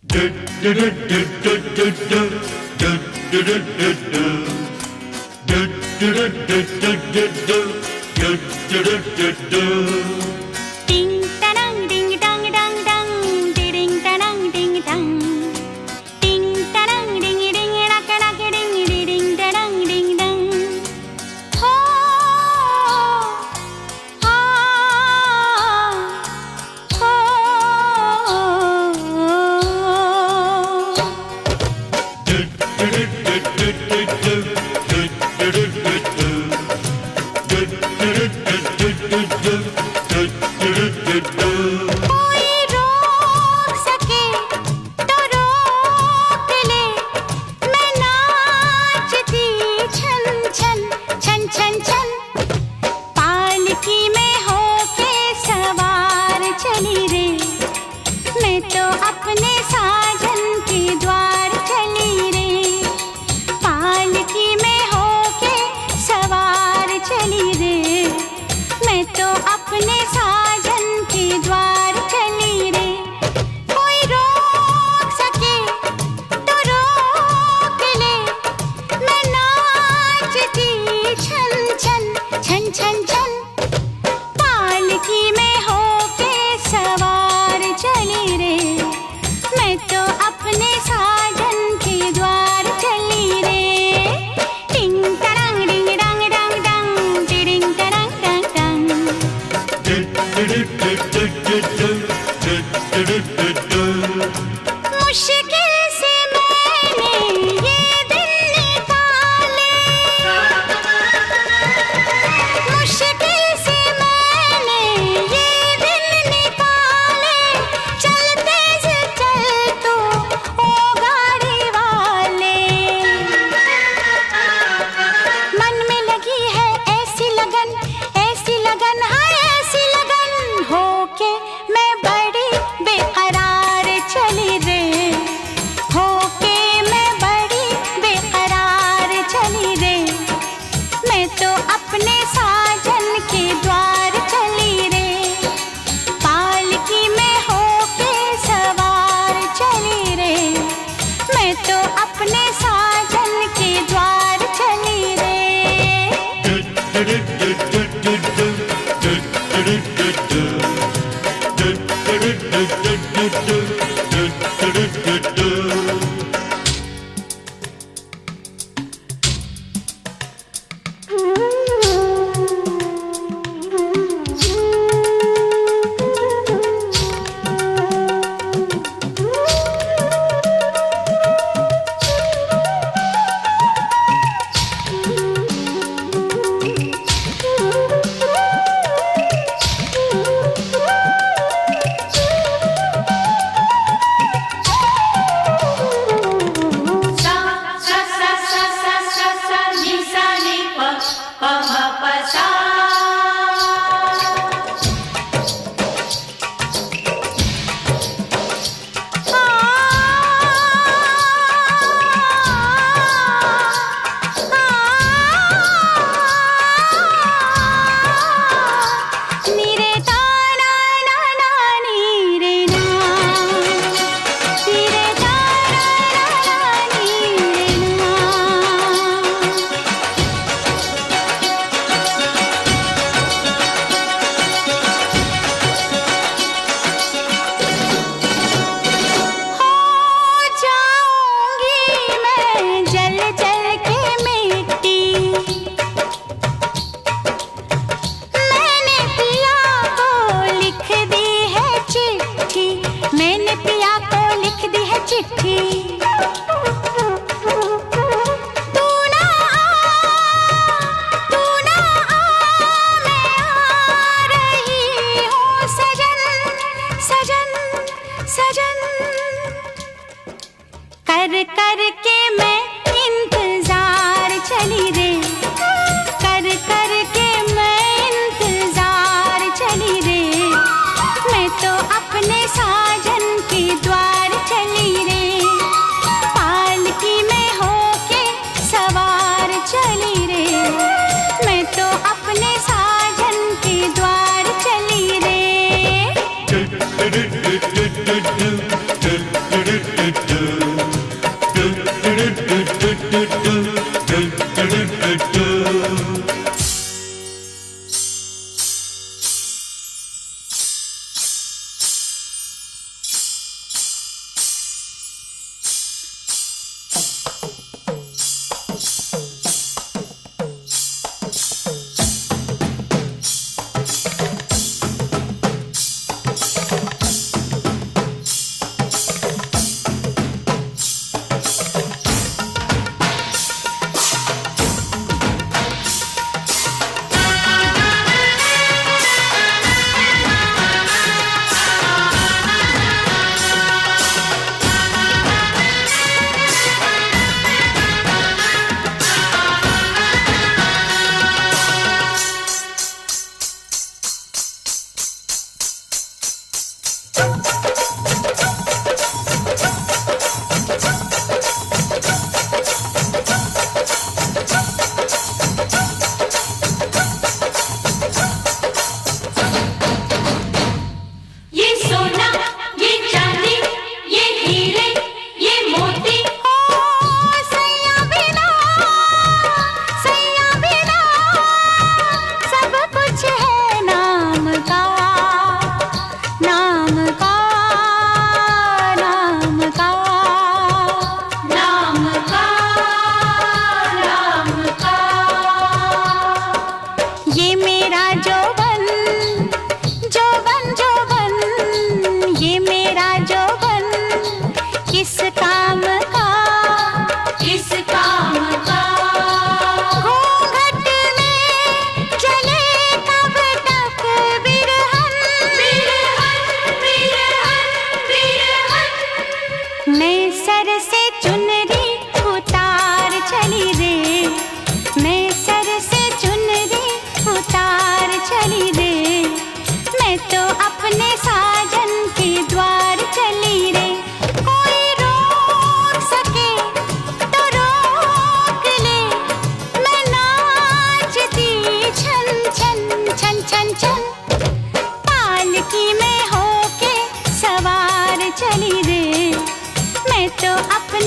Ding tarang ding dang dang dang, ding tarang ding dang. Ding tarang ding ding rak rak ding ding tarang ding dang. Ho ha ho. कोई रोक सके तो रोक ले, मैं नाचती छन छन छन छन छन। पालकी में होके सवार चली रे, मैं तो अपने साजन के द्वार चली रे। पालकी में होके सवार चली रे, मैं तो अपने साजन के द्वार चली रे। कोई रोक सके तो रोक ले, मैं नाचती छन छन छन छन छन। पालकी में होके सवार चली रे, मैं तो अपने साजन के द्वार चली रे। टिंग तरंग डिंग डंग डंग डंग, टिडिंग तरंग डंग डंग। मुश्किल से मैंने ये दिन निकाले, मुश्किल से मैंने ये दिन निकाले। चलते से चल तू ओ गाड़ी वाले, मन में लगी है ऐसी लगन हाँ ऐसी लगन। होके मैं बड़ी बेकरार चली रे, होके मैं बड़ी बेकरार चली रे। मैं तो अपने साजन के द्वार चली रे, पालकी में होके सवार चली रे। मैं तो अपने साजन के द्वार चली रे। कर के मैं इंतजार चली रे, कर के मैं इंतजार चली रे। मैं तो अपने साजन के द्वार चली रे, पालकी में होके सवार चली रे। मैं तो अपने साजन के द्वार चली रे। पालकी में होके सवार चली रे, मैं तो अपने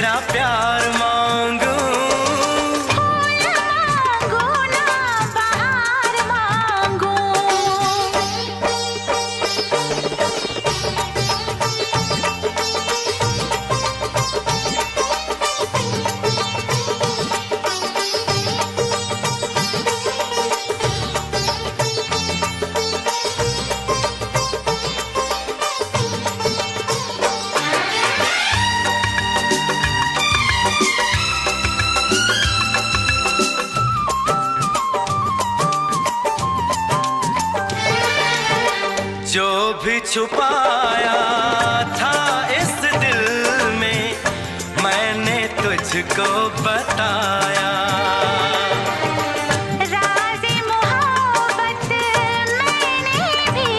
तेरा प्यार मांगू। फूल मांगू ना बहार मांगू। जो भी छुपाया था इस दिल में मैंने तुझको बताया। राज़े मोहब्बत मैंने भी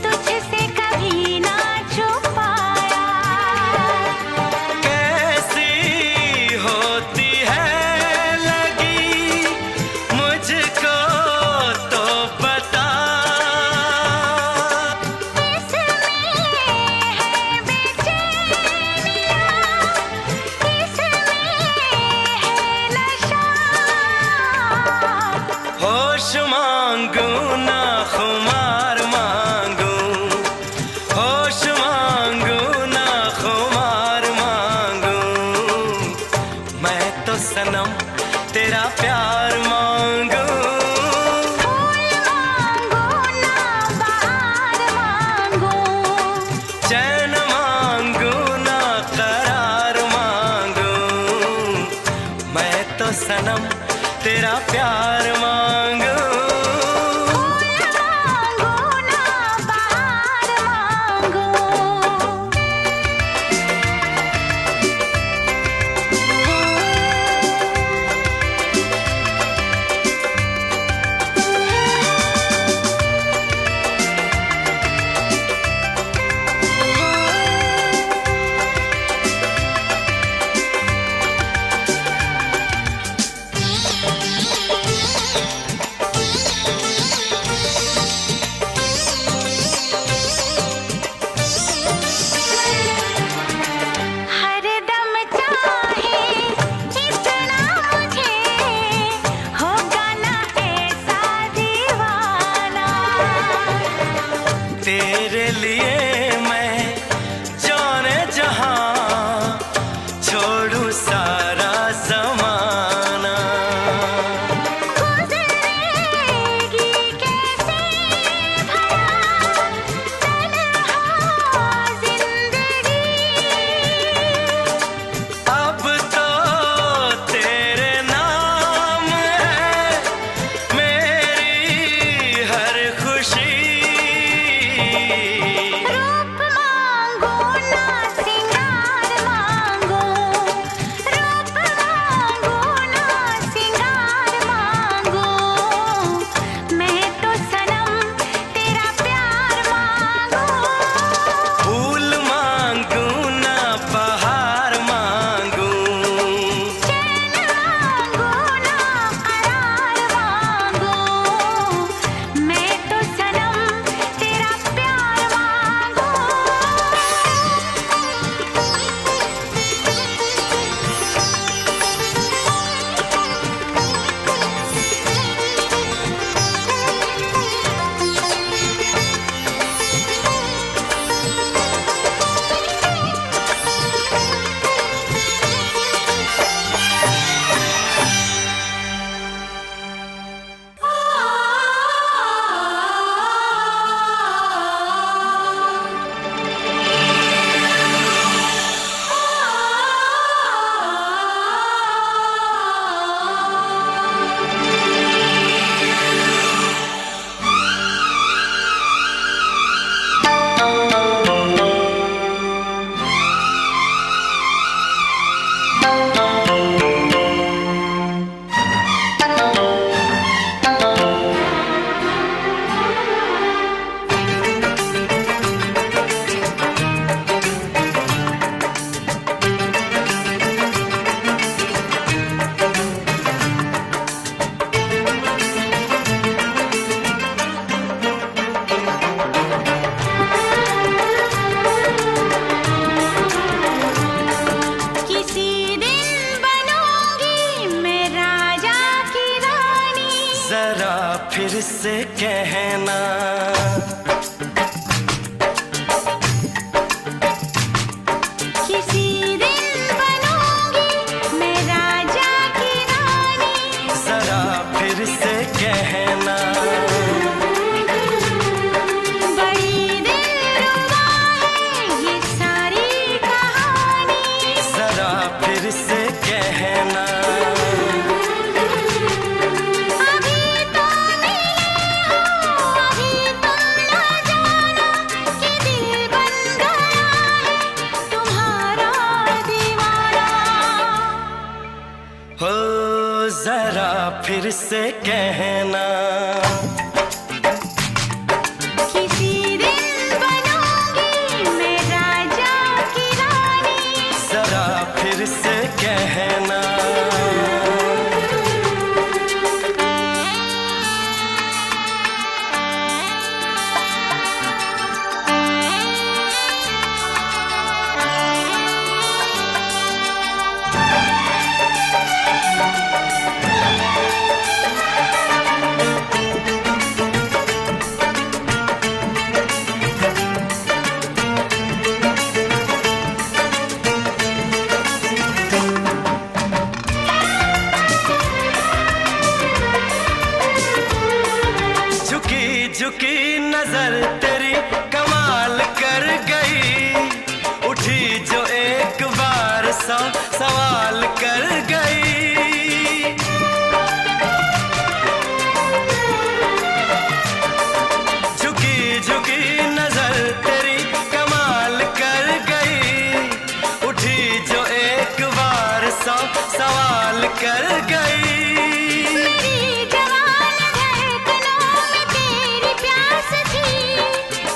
तुझसे कभी ना छुपाया। कैसी होती है लगी मुझको तो बता। होश मांगू ना खुमार मांगू। होश मांगू ना खुमार मांगू। मैं तो सनम तेरा प्यार मांगू। फूल मांगू ना बहार मांगू। चैन मांगू ना करार मांगू। मैं तो सनम तेरा प्यार मांगू। फूल मांगू ना बहार मांगू। हरदम चाहे इतना मुझे होगा ना ऐसा दीवाना। तेरे लिए मैं जाने जहां छोड़ू सारा ज़माना। गुज़रेगी कैसे भला तन्हा ज़िंदगी। अब तो तेरे नाम है मेरी हर खुशी। रूप मांगो ना सिंगार मांगो। रूप मांगो ना सिंगार मांगो। मैं तो सनम तेरा प्यार मांगो। फूल मांगू ना बहार मांगू। चैन मांगो ना करार मांगो। मैं तो सनम तेरा प्यार मांगो। फिर से कहना। किसी दिन बनूंगी मैं राजा की रानी, जरा फिर से कहना। बड़ी दिलरुबा है ये सारी कहानी, जरा फिर से कहना। अभी तो मिले हो, अभी तुम ना जाना कि दिल बन गया है तुम्हारा दीवाना। हो जरा फिर से कहना। किसी दिन बनूंगी मैं राजा की रानी, जरा फिर से कहना। झुकी झुकी नजर तेरी कमाल कर गई, उठी जो एक बार 100 सवाल कर गई। झुकी झुकी नजर तेरी कमाल कर गई, उठी जो एक बार 100 सवाल कर गई। मेरी जवान धड़कनों में तेरी प्यास थी,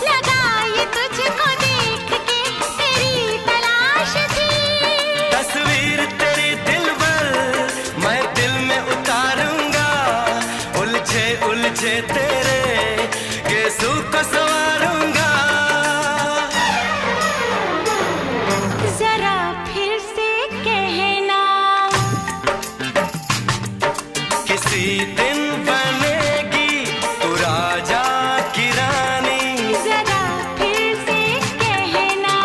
लगाई तुझको देख के तेरी तलाश थी। तस्वीर तेरी दिलबर मैं दिल में उतारूंगा, उलझे उलझे तेरे गेसू को संवारूंगा। जरा फिर से कहना, किसी दिन बनेगी तू राजा की रानी, जरा फिर से कहना।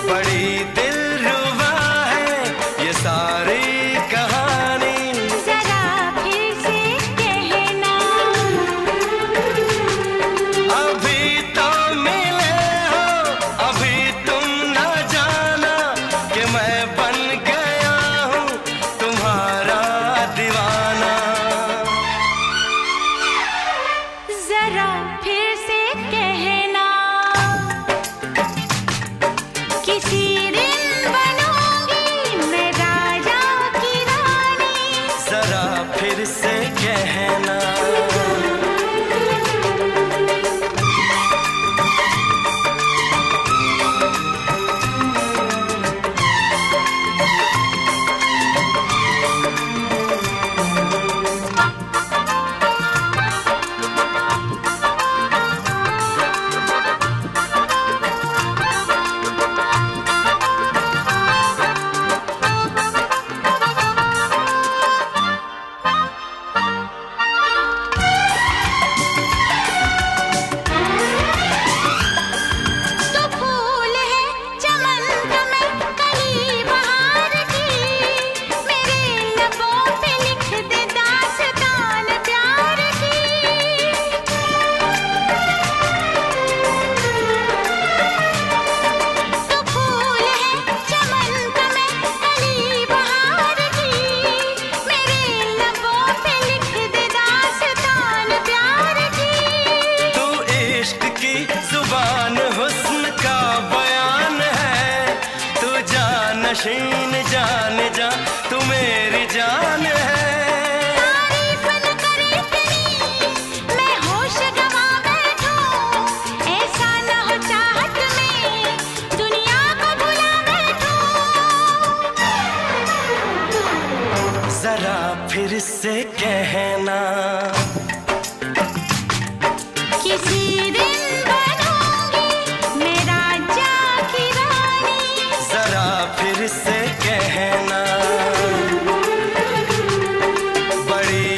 बड़ी दिलरुबा है ये सारी कहानी। जरा फिर से कहना, अभी तो मिले हो, अभी तुम न जाना कि मैं बन गया हूँ तुम्हारा दीवाना। जरा फिर से कहना, किसी दिन बनूंगी मैं राजा की रानी, जरा फिर से कहना। तो फूल है चमन का मैं कली बहार की, मेरे लबों पे लिख दे दास्तान प्यार की। तो फूल है चमन का मैं कली बहार की, मेरे लबों पे लिख दे दास्तान प्यार की। तू इश्क की जुबान हुस्न का बयान है, तू जानशीन जान जा तू मेरी जान है। तारीफ न करे तेरी मैं होश गवा बैठूं, ऐसा न हो चाहत में दुनिया को भुला बैठूं। जरा फिर से कहना, किसी दिन बनूंगी मैं राजा की रानी, जरा फिर से कहना। बड़ी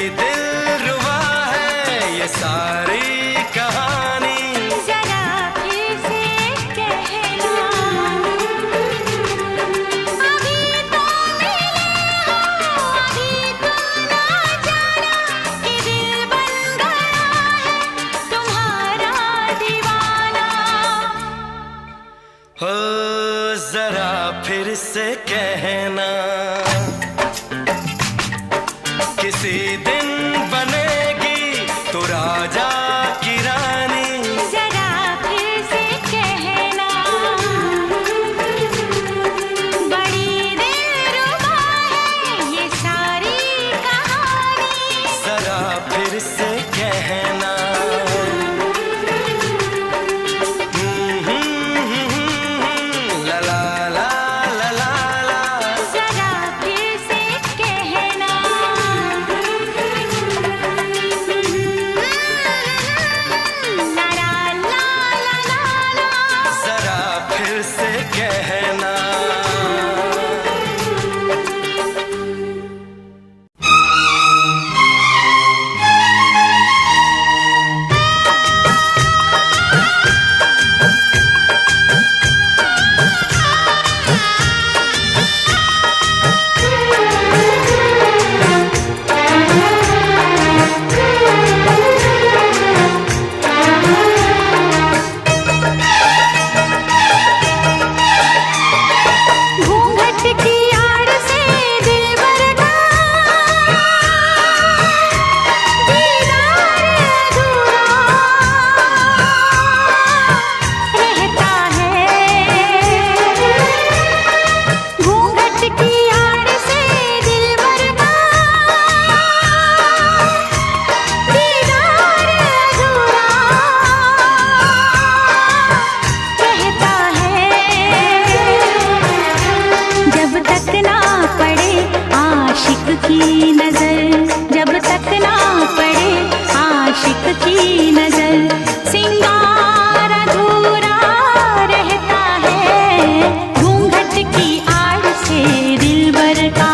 फिर से कहना, किसी दिन बनेगी तू राजा की रानी। जरा फिर से कहना, बड़ी दिलरुबा है ये सारी कहानी। जरा फिर से कहना, ला ला ला ला ला ला। जरा फिर से कहना, ला ला ला ला ला ला। जरा फिर से कहना। घूंघट की आड़ से दिलबर का दीदार अधूरा रहता है। घूंघट की आड़ से दिलबर का दीदार अधूरा रहता है। जब तक ना पड़े आशिक की नजर, जब तक ना पड़े आशिक की नजर, सिंगार अधूरा रहता है। घूंघट की आड़ से दिलबर का,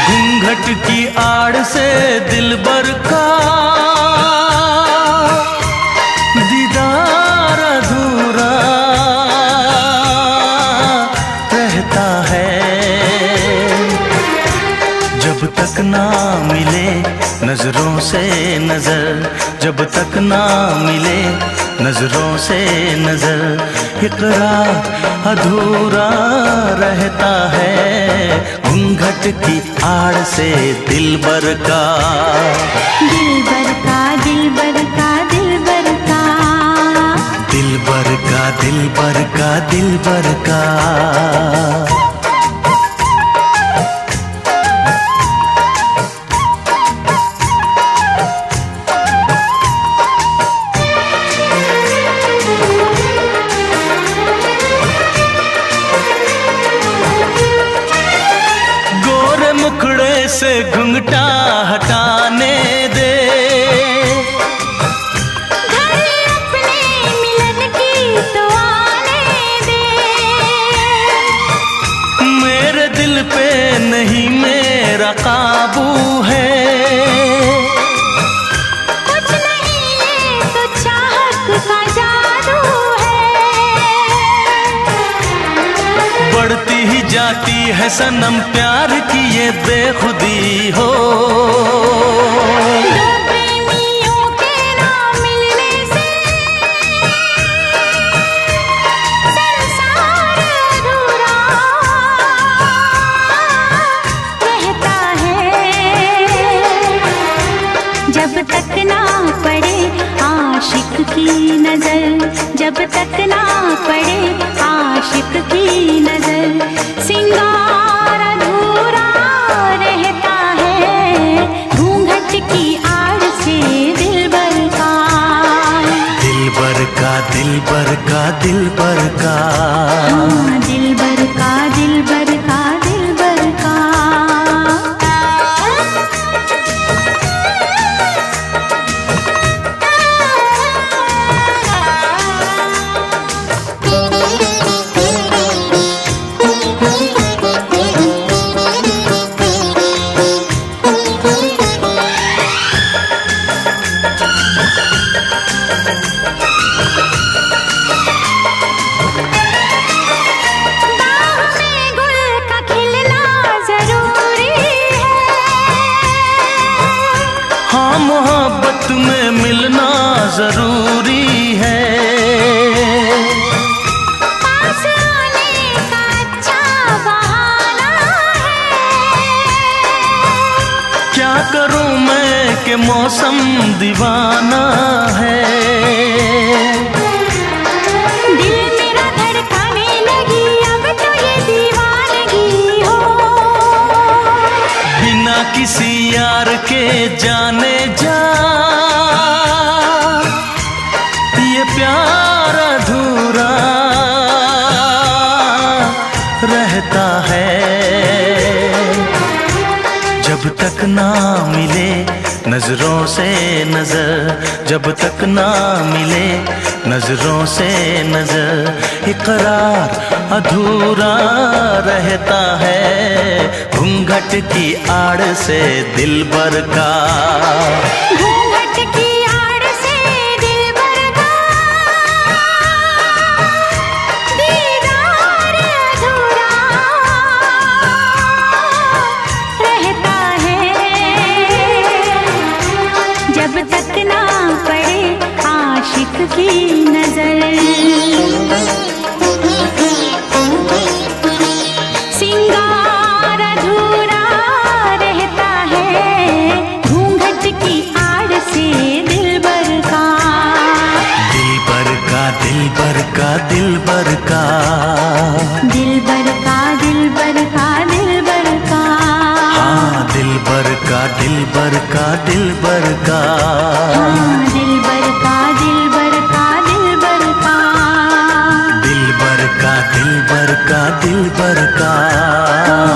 घूंघट की आड़ से दिलबर का दीदार अधूरा रहता है। जब तक ना मिले नजरों से नजर, जब तक ना मिले नजरों से नजर, इकरार अधूरा रहता है। घूंघट की आड़ से दिलबर का, दिलबर का, दिलबर का, दिलबर का। दिलबर का, दिलबर का, दिलबर का। गोरे मुखड़े से घुंघटा हटाने दे, घर अपने मिलन की तो आने दे। मेरे दिल पे नहीं मेरा काबू है, कुछ नहीं ये तो चाहत का जादू है। बढ़ती ही जाती है सनम प्यार की ये बेखुदी हो। दो प्रेमियों के ना मिलने से संसार अधूरा रहता है। जब तक ना पड़े आशिक की नजर, जब तक ना पड़े आशिक की नजर, सिंगार अधूरा रहता है। घूंघट की आड़ से दिलबर का, दिलबर का, दिलबर का, दिलबर का। हाँ, दिलबर का, दिलबर का, दिलबर का। के मौसम दीवाना है। दिल मेरा धड़काने लगी अब तो ये दीवानगी हो। बिना किसी यार के जाने जा ये प्यार अधूरा रहता है। जब तक ना मिले नजरों से नजर, जब तक ना मिले नजरों से नजर, इकरार अधूरा रहता है। घूंघट की आड़ से दिलबर का, घूंघट की आड़ से दिलबर का दीदार अधूरा रहता है। जब तक ना पड़े आशिक की नजर, सिंगार अधूरा रहता है। घूंघट की आड़ से दिलबर का, दिलबर का, दिलबर का, दिलबर का, दिलबर का, दिलबर का, दिलबर का, हाँ दिलबर का, दिलबर का, दिलबर का, हाँ दिलबर का, दिलबर का, दिलबर का, दिलबर का, दिलबर का,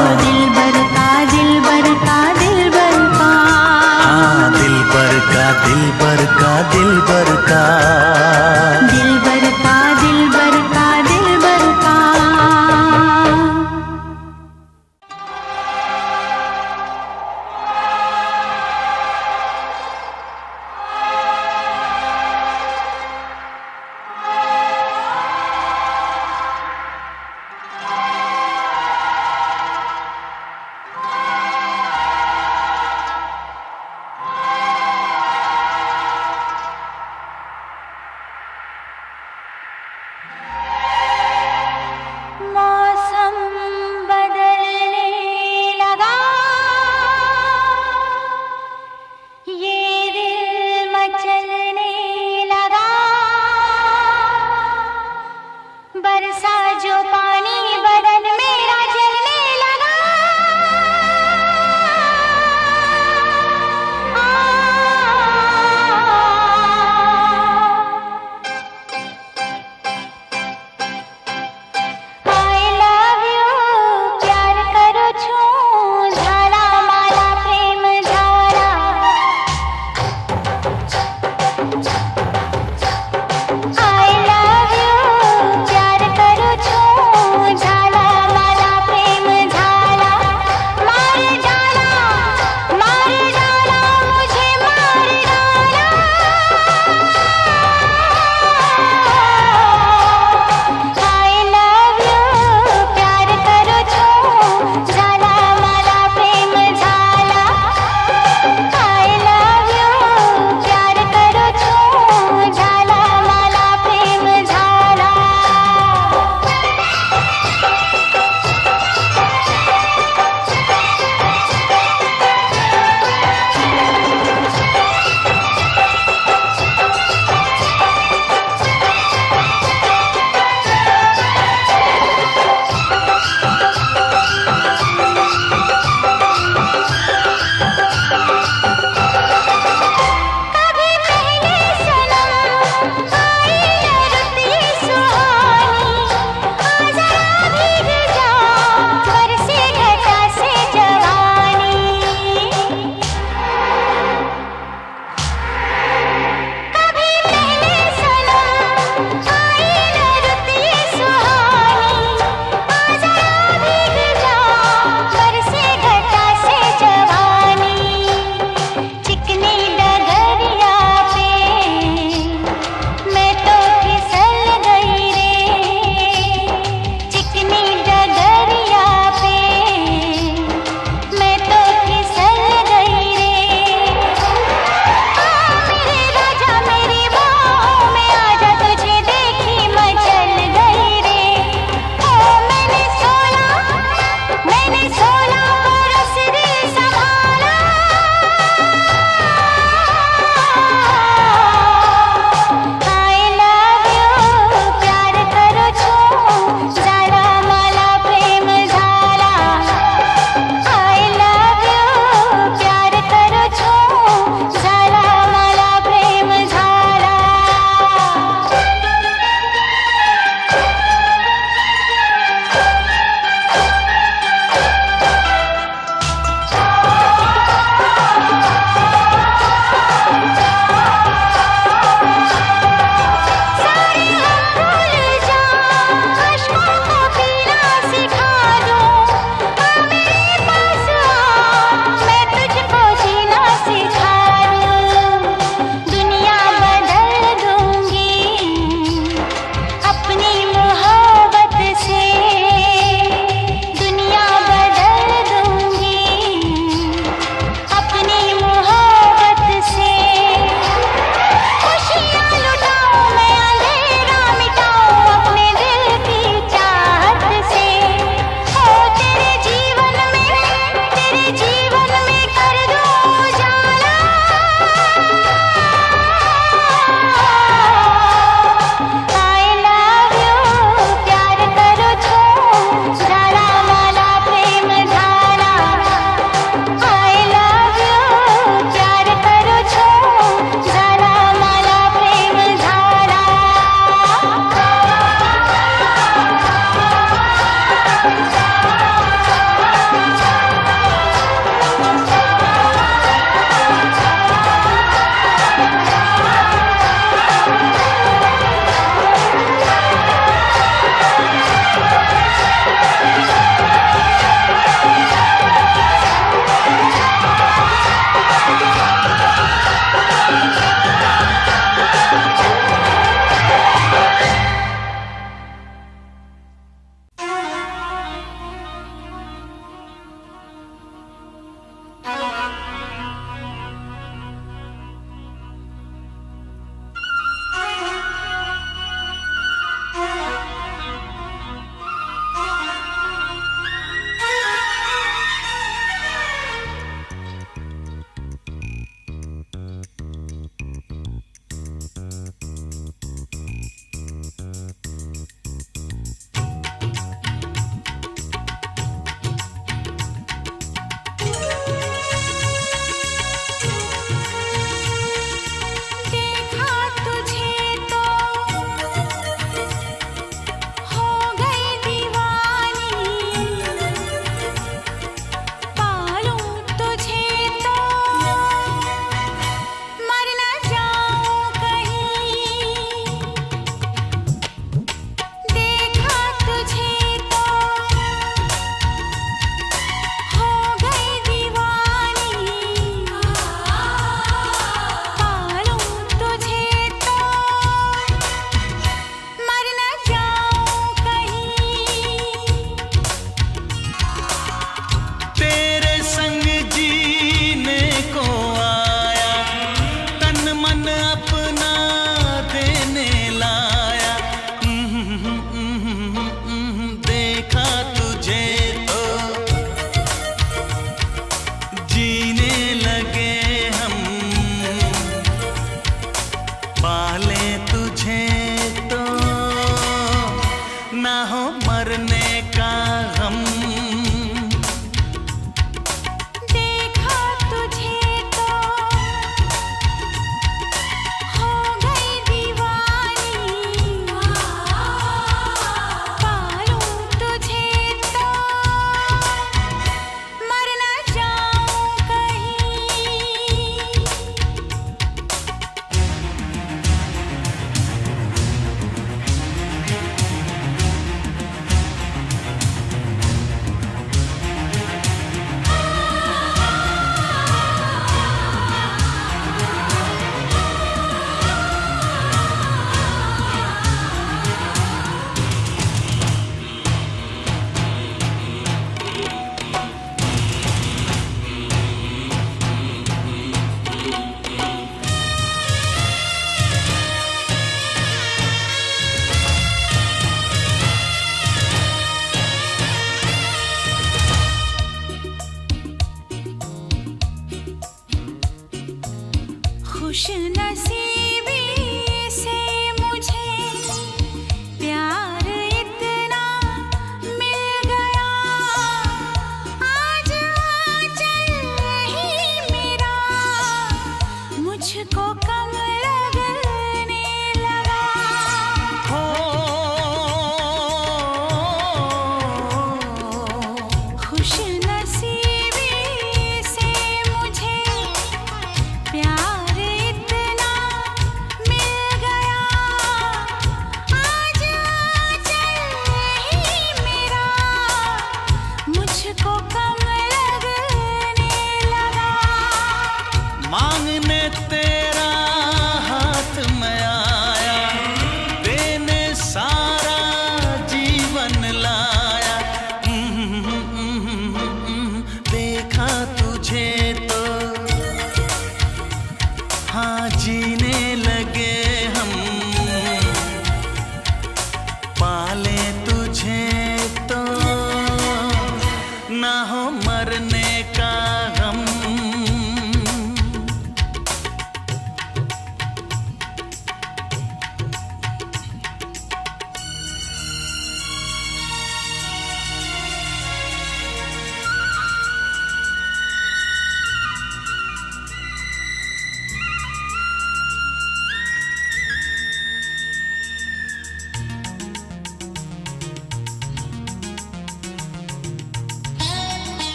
दिलबर का, दिलबर का, दिलबर का, दिलबर का, हाँ दिलबर का, दिलबर का, दिलबर का, दिलबर का, दिलबर का, दिलबर का।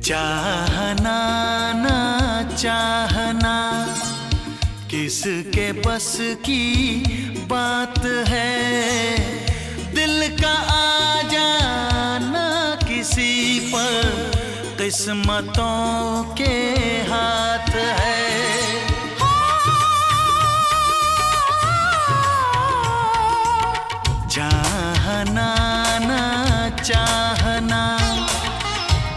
चाहना ना चाहना किसके बस की बात है, दिल का आ जाना किसी पर किस्मतों के हाथ है। चाहना ना चाहना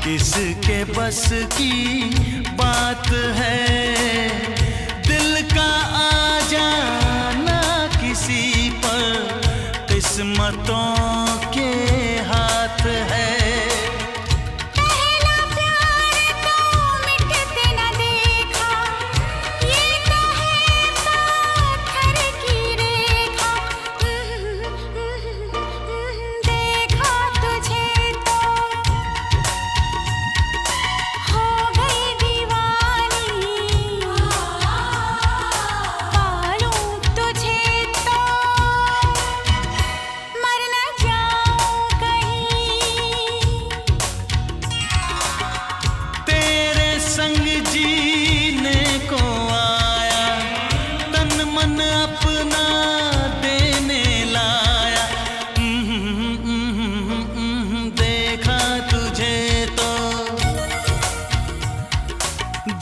किसके बस की बात है, दिल का आ जाना किसी पर किस्मतों के हाथ है।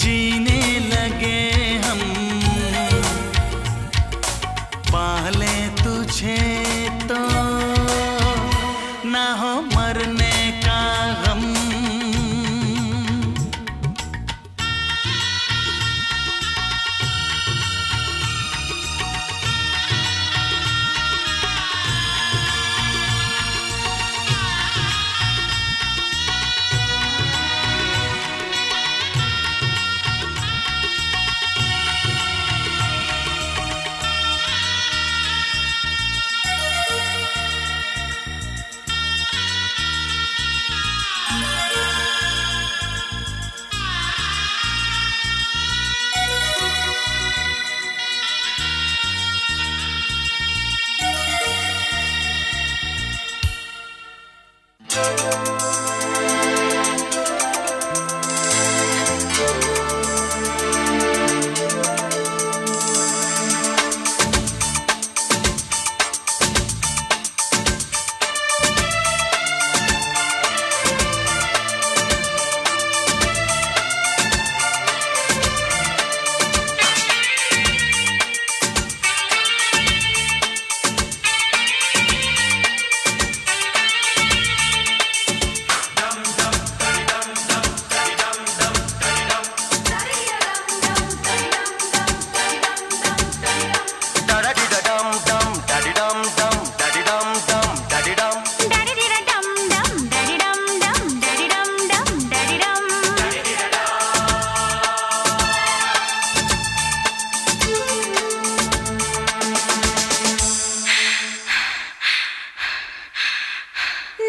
जीने लगे हम पाले तुझे तो ना हो मरने का गम।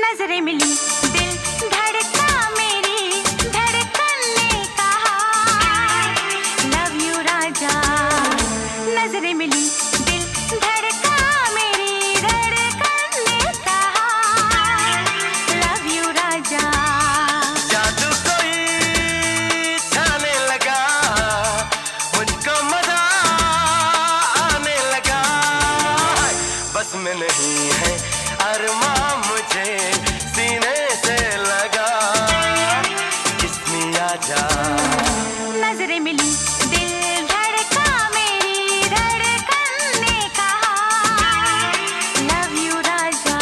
नजरें मिली दिल धड़का मेरी धड़कन ने कहा लव यू राजा। नजरें मिली दिल धड़का मेरी धड़कन ने कहा लव यू राजा। जादू कोई छाने लगा मुझको मजा आने लगा, बस में नहीं है अरमां मुझे सीने से लगा, इसमें आजा। नजरें मिली दिल धड़का मेरी धड़कन ने कहा लव यू राजा।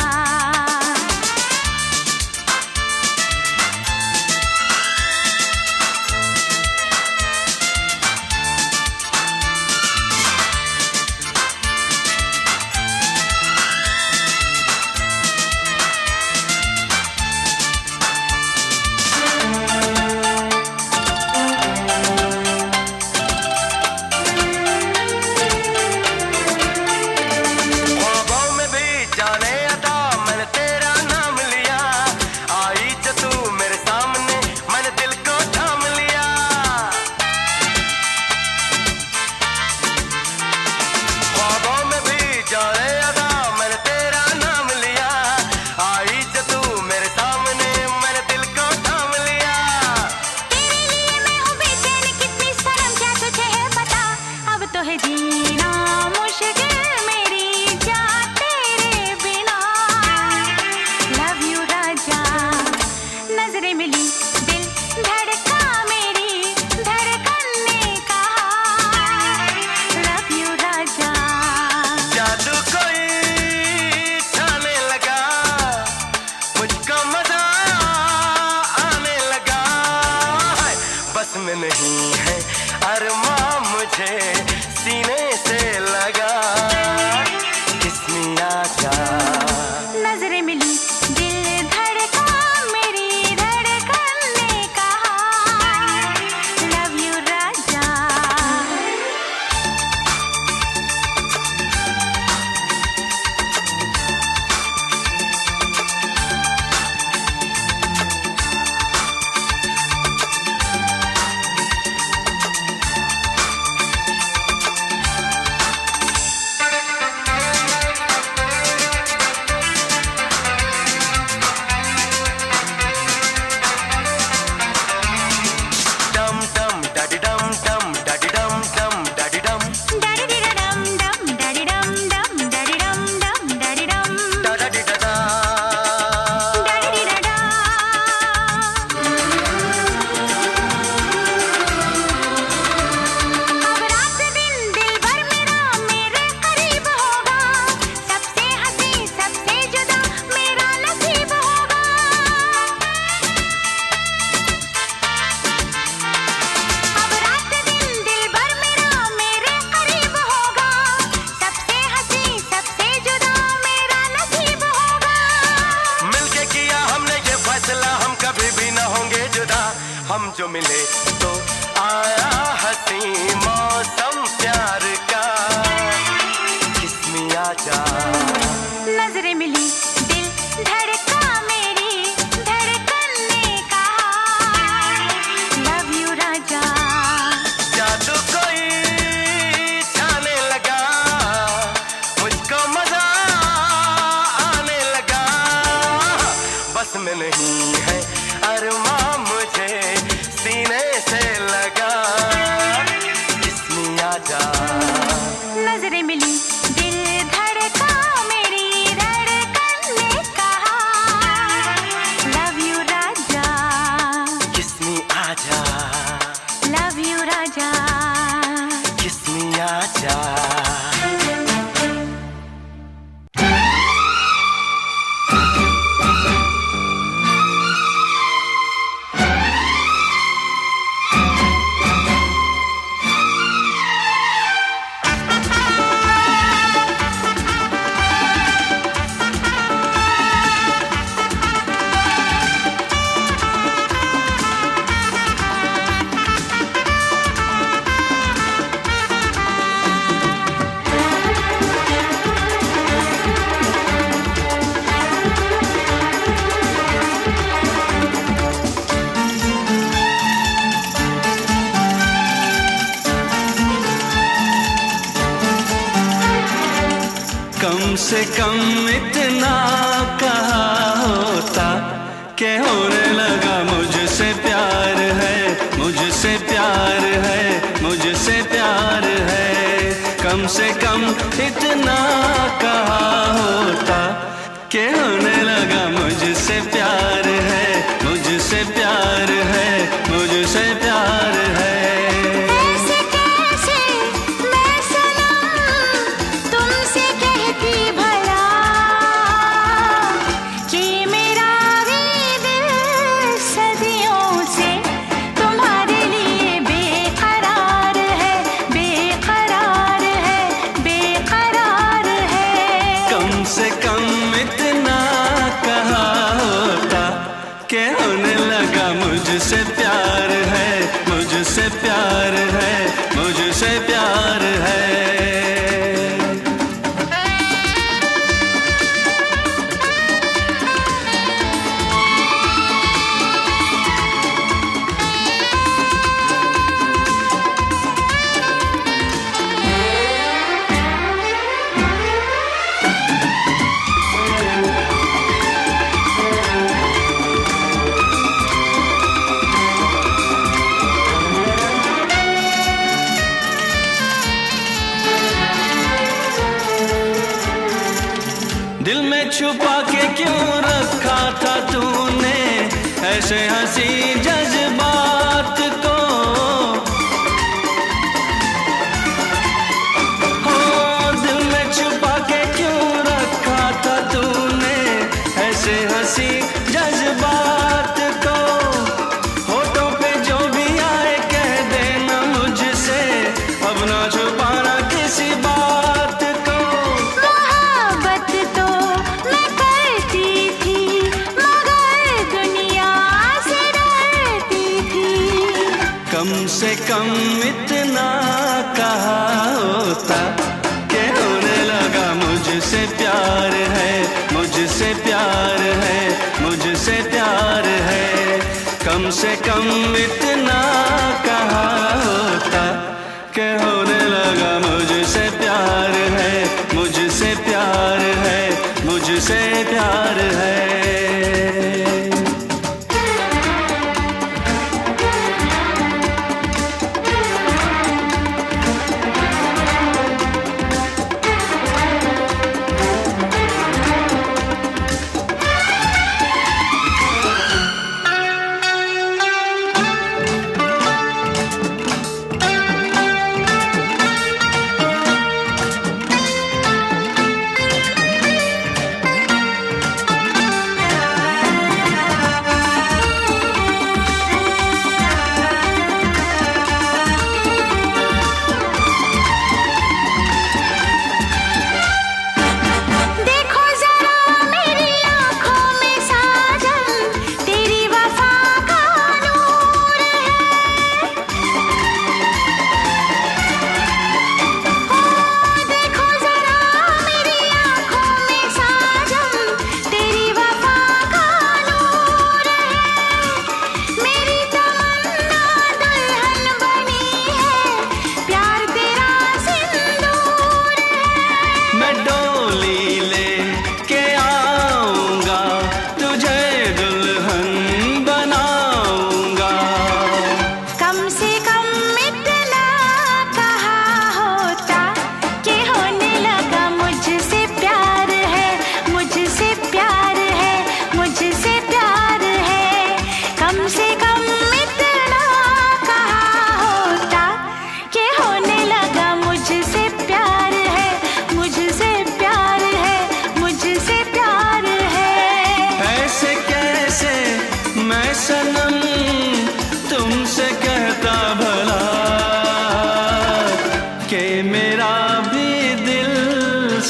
बस में नहीं है अरमां मुझे सीने से लगा किस्मी आजा नजरें मिली दिल धड़का मेरी धड़कन ने कहा लव यू राजा हम जो मिले तो आया हंसी मौसम प्यार का किस्मी आजा नजरें मिली दिल धड़का मेरी धड़कन ने कहा लव यू राजा जादू कोई छाने लगा मुझको मजा आने लगा बस में नहीं है अरमां मुझे सीने से लगा किस्मी आजा नजरें मिली दिल धड़का मेरी धड़कन ने कहा लव यू राजा किस्मी आजा लव यू राजा किस्मी आजा कम से कम इतना कहा होता कि होने लगा मुझसे प्यार है मुझसे प्यार है मुझसे प्यार है कम से कम इतना कहा होता कि होने लगा मुझसे प्यार है मुझसे प्यार है मुझसे प्यार है ऐसे कैसे मैं सनम तुमसे कहती भला कि मेरा भी दिल सदियों से तुम्हारे लिए बेकरार है बेकरार है बेकरार है कम से कम इतना कहा होता कि होने लगा मुझसे प्यार है मुझसे प्यार है मुझसे प्यार है कम से कम इतना कहा होता कि होने लगा मुझसे प्यार है, मुझसे प्यार है, मुझसे प्यार है। कम से कम इतना कहा होता कि होने लगा मुझसे प्यार है, मुझसे प्यार है, मुझसे प्यार है।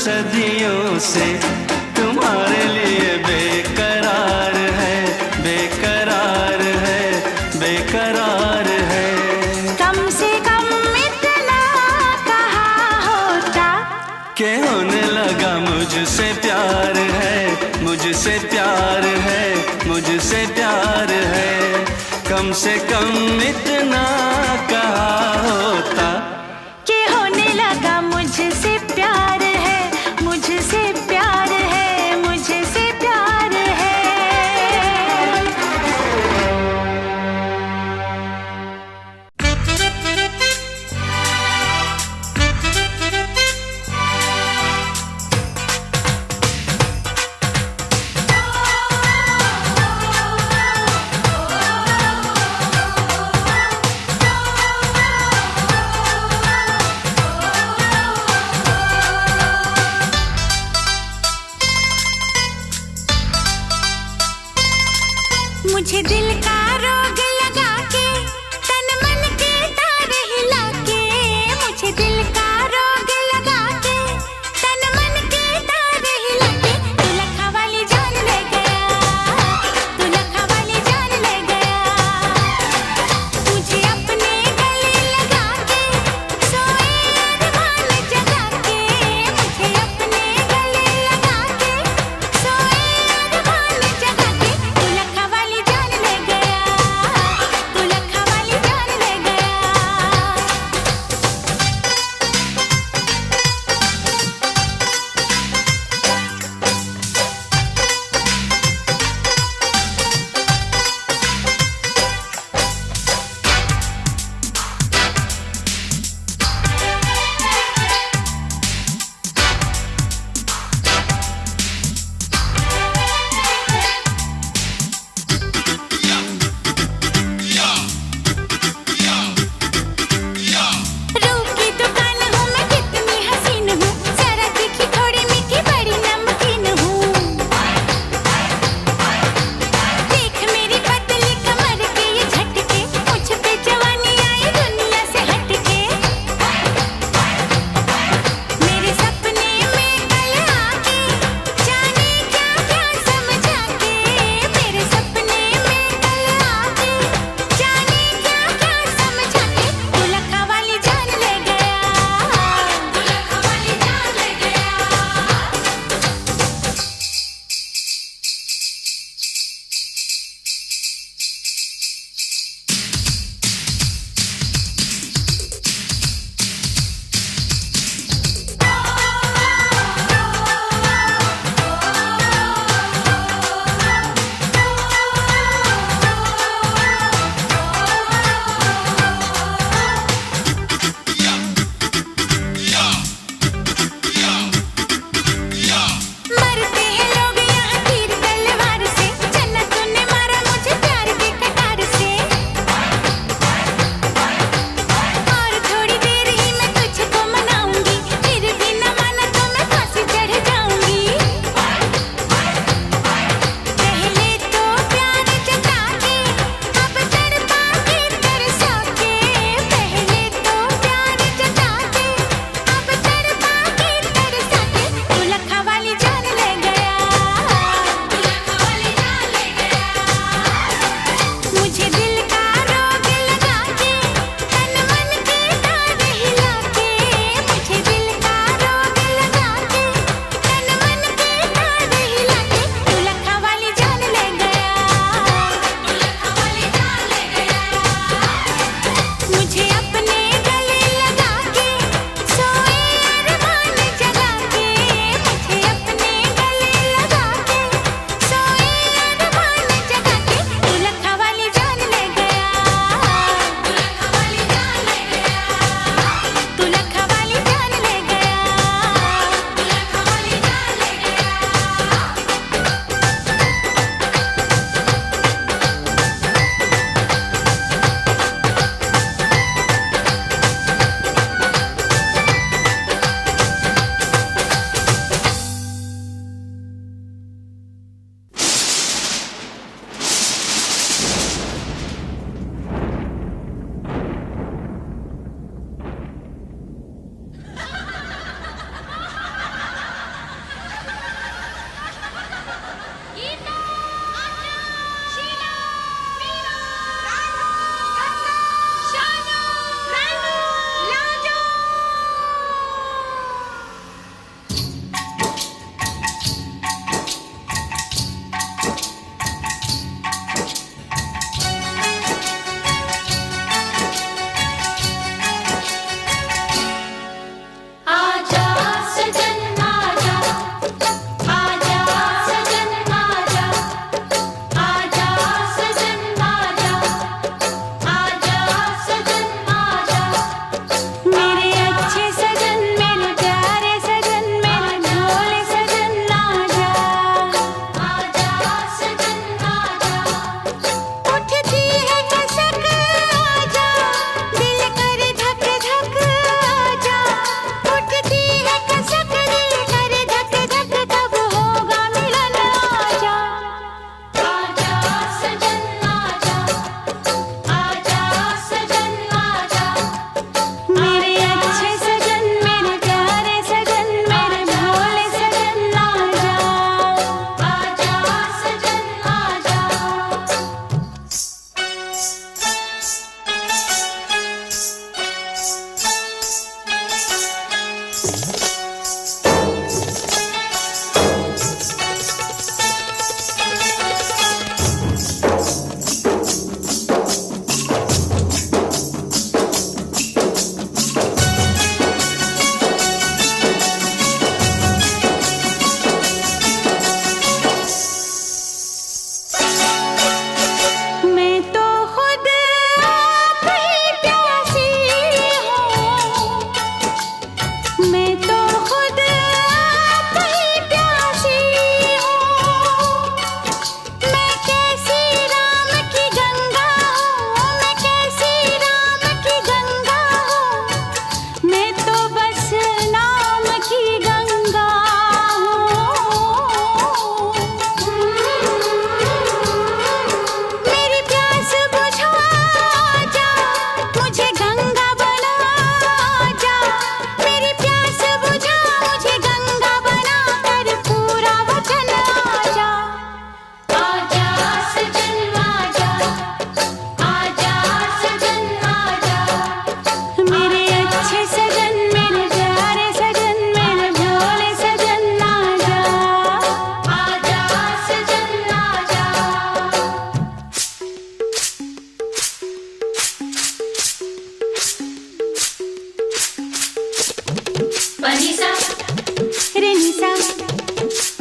सदियों से तुम्हारे लिए बेकरार है, बेकरार है, बेकरार है। कम से कम इतना कहा होता कि होने लगा मुझसे प्यार है, मुझसे प्यार है, मुझसे प्यार है। कम से कम इतना कहा होता कि होने लगा मुझसे प्यार है, मुझसे प्यार है, मुझसे प्यार है।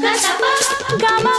गामा